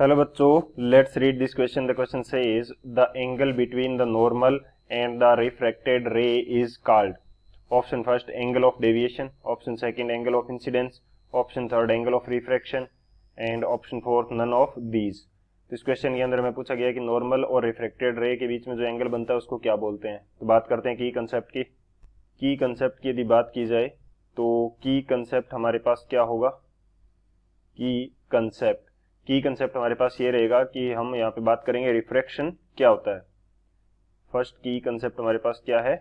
Hello बच्चों, let's read this question. The question says the angle between the normal and the refracted ray is called. Option first angle of deviation, option second angle of incidence, option third angle of refraction and option fourth none of these. इस question के अंदर में पूछा गया कि normal और refracted रे के बीच में जो एंगल बनता है उसको क्या बोलते हैं। तो बात करते हैं की कंसेप्ट की। की कंसेप्ट की यदि बात की जाए तो की कंसेप्ट हमारे पास क्या होगा। की कंसेप्ट हमारे पास ये रहेगा कि हम यहाँ पे बात करेंगे रिफ्रैक्शन क्या होता है। फर्स्ट की कंसेप्ट हमारे पास क्या है,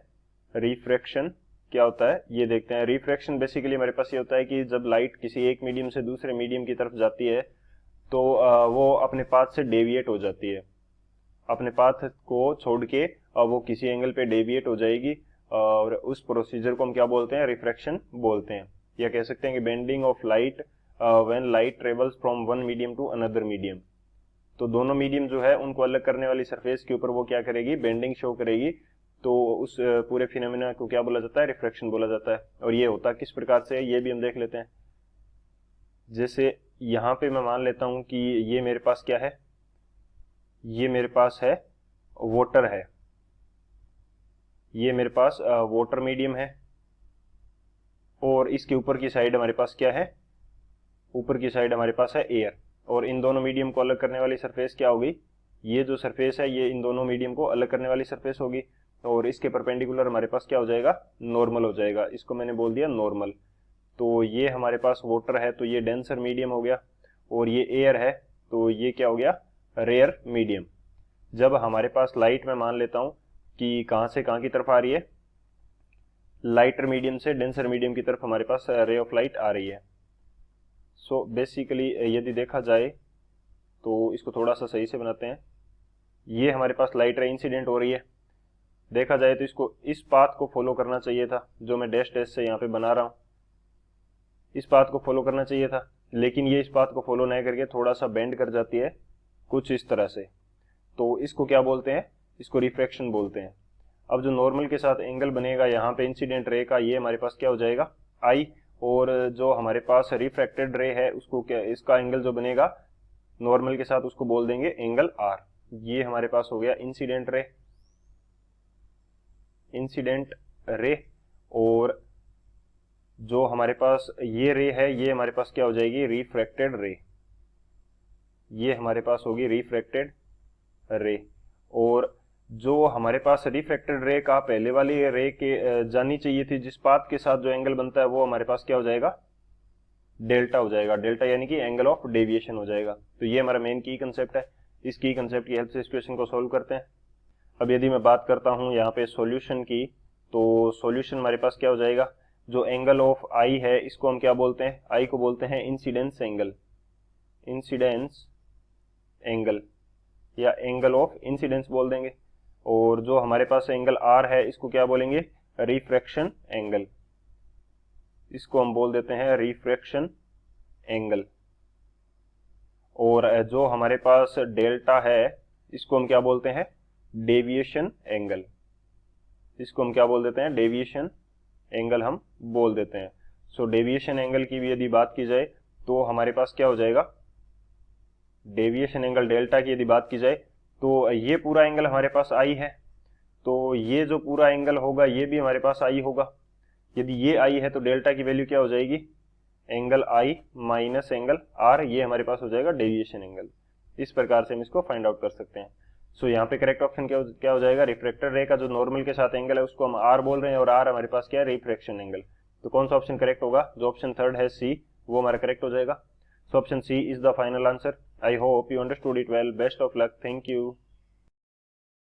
रिफ्रैक्शन क्या होता है ये देखते हैं। रिफ्रैक्शन बेसिकली हमारे पास ये होता है कि जब लाइट किसी एक मीडियम से दूसरे मीडियम की तरफ जाती है तो वो अपने पाथ से डेविएट हो जाती है, अपने पाथ को छोड़ के वो किसी एंगल पे डेविएट हो जाएगी और उस प्रोसीजर को हम क्या बोलते हैं, रिफ्रैक्शन बोलते हैं। या कह सकते हैं कि bending of light when light travels from one medium to another medium. तो दोनों मीडियम जो है उनको अलग करने वाली सरफेस के ऊपर वो क्या करेगी, बेंडिंग शो करेगी। तो उस पूरे फिनोमेना को क्या बोला जाता है, रिफ्रैक्शन बोला जाता है। और ये होता किस प्रकार से ये भी हम देख लेते हैं। जैसे यहाँ पे मैं मान लेता हूं कि ये मेरे पास क्या है, ये मेरे पास है वाटर है, ये मेरे पास वाटर मीडियम है और इसके ऊपर की साइड हमारे पास क्या है, ऊपर की साइड हमारे पास है एयर। और इन दोनों मीडियम को अलग करने वाली सरफेस क्या होगी, ये जो सरफेस है ये इन दोनों मीडियम को अलग करने वाली सरफेस होगी। और इसके परपेंडिकुलर हमारे पास क्या हो जाएगा, नॉर्मल हो जाएगा। इसको मैंने बोल दिया नॉर्मल। तो ये हमारे पास वाटर है तो ये डेंसर मीडियम हो गया, और ये एयर है तो ये क्या हो गया, रेयर मीडियम। जब हमारे पास लाइट में मान लेता हूं कि कहां से कहां की तरफ आ रही है, लाइटर मीडियम से डेंसर मीडियम की तरफ हमारे पास रे ऑफ लाइट आ रही है। सो बेसिकली यदि देखा जाए तो इसको थोड़ा सा सही से बनाते हैं। ये हमारे पास लाइट रे इंसिडेंट हो रही है, देखा जाए तो इसको इस पाथ को फॉलो करना चाहिए था जो मैं डैश डैश से यहाँ पे बना रहा हूँ। इस पाथ को फॉलो करना चाहिए था, लेकिन ये इस पाथ को फॉलो नहीं करके थोड़ा सा बेंड कर जाती है कुछ इस तरह से। तो इसको क्या बोलते हैं, इसको रिफ्रैक्शन बोलते हैं। अब जो नॉर्मल के साथ एंगल बनेगा यहाँ पे इंसिडेंट रे का, ये हमारे पास क्या हो जाएगा, आई। और जो हमारे पास रिफ्रैक्टेड रे है उसको क्या, इसका एंगल जो बनेगा नॉर्मल के साथ उसको बोल देंगे एंगल आर। ये हमारे पास हो गया इंसिडेंट रे, इंसिडेंट रे। और जो हमारे पास ये रे है ये हमारे पास क्या हो जाएगी, रिफ्रैक्टेड रे। ये हमारे पास होगी रिफ्रैक्टेड रे। और जो हमारे पास रिफ्रैक्टेड रे का पहले वाली रे के जानी चाहिए थी जिस पाथ के साथ जो एंगल बनता है वो हमारे पास क्या हो जाएगा, डेल्टा हो जाएगा। डेल्टा यानी कि एंगल ऑफ डेविएशन हो जाएगा। तो ये हमारा मेन की कंसेप्ट है। इस की कंसेप्ट की हेल्प से इस क्वेश्चन को सोल्व करते हैं। अब यदि मैं बात करता हूं यहाँ पे सॉल्यूशन की, तो सॉल्यूशन हमारे पास क्या हो जाएगा, जो एंगल ऑफ आई है इसको हम क्या बोलते हैं, आई को बोलते हैं इंसिडेंस एंगल, इंसिडेंस एंगल या एंगल ऑफ इंसिडेंस बोल देंगे। और जो हमारे पास एंगल आर है इसको क्या बोलेंगे, रिफ्रैक्शन एंगल। इसको हम बोल देते हैं रिफ्रैक्शन एंगल। और जो हमारे पास डेल्टा है इसको हम क्या बोलते हैं, डेविएशन एंगल। इसको हम क्या बोल देते हैं, डेविएशन एंगल हम बोल देते हैं। सो डेविएशन एंगल की भी यदि बात की जाए तो हमारे पास क्या हो जाएगा, डेविएशन एंगल डेल्टा की यदि बात की जाए तो ये पूरा एंगल हमारे पास आई है, तो ये जो पूरा एंगल होगा ये भी हमारे पास आई होगा। यदि ये आई है तो डेल्टा की वैल्यू क्या हो जाएगी, angle i minus angle r, ये हमारे पास हो जाएगा डेविएशन एंगल। इस प्रकार से हम इसको फाइंड आउट कर सकते हैं। सो यहाँ पे करेक्ट ऑप्शन क्या हो जाएगा, रिफ्रैक्टेड रे का जो नॉर्मल के साथ एंगल है उसको हम आर बोल रहे हैं और आर हमारे पास क्या है, रिफ्रैक्शन एंगल। तो कौन सा ऑप्शन करेक्ट होगा, जो ऑप्शन थर्ड है सी, वो हमारा करेक्ट हो जाएगा। So option C is the final answer. I hope you understood it well. Best of luck. Thank you.